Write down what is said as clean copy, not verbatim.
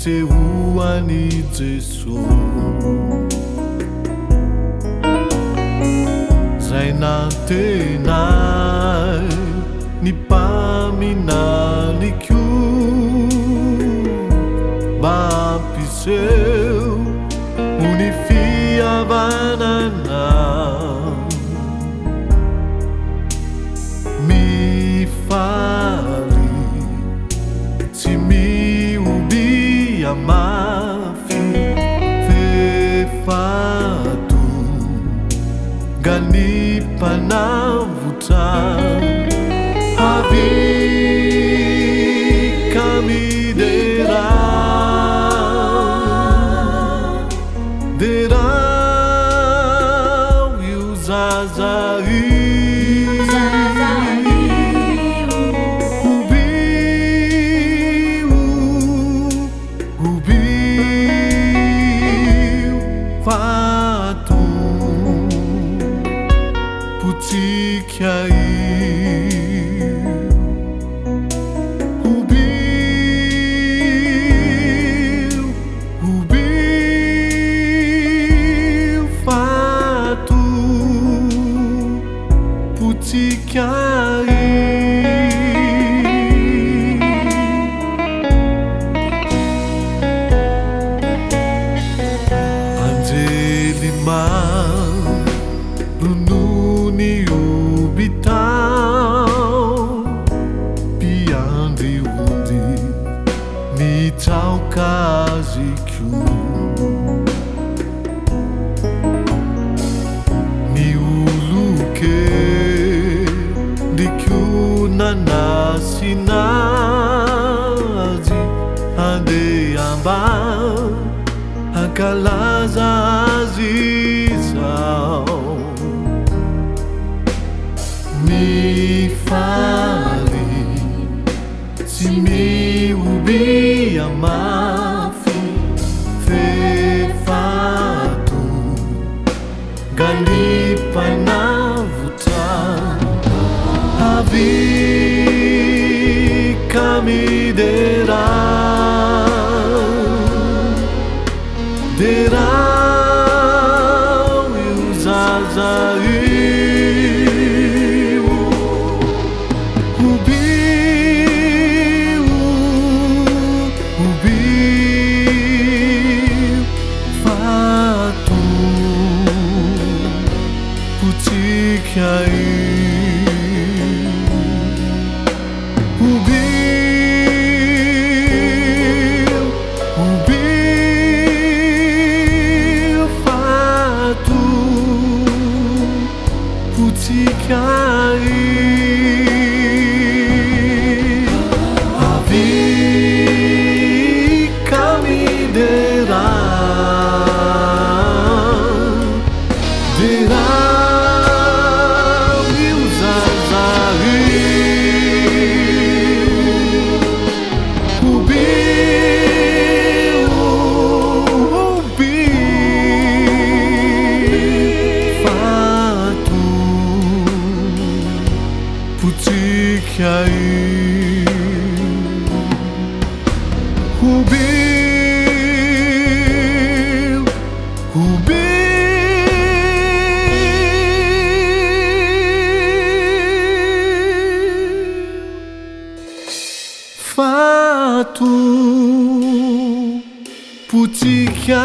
fisehoany Jesosy zay natenay ny mpaminaniko mba ampiseho ny fihavanana mifaly tsy mioby amafy fefato gany mpanavotra havy kamidera derao io zazai fato putikya fato putikya nununi ubitao piandri udi ni tau kaziku ni uluke dikuna nasinazi ande amba akalaza azizao mifaly tsy mioby amafy fefato gany mpanavotra havy kamidera derao io zazai putikya fato putikya havy kamidera putikya fato putikya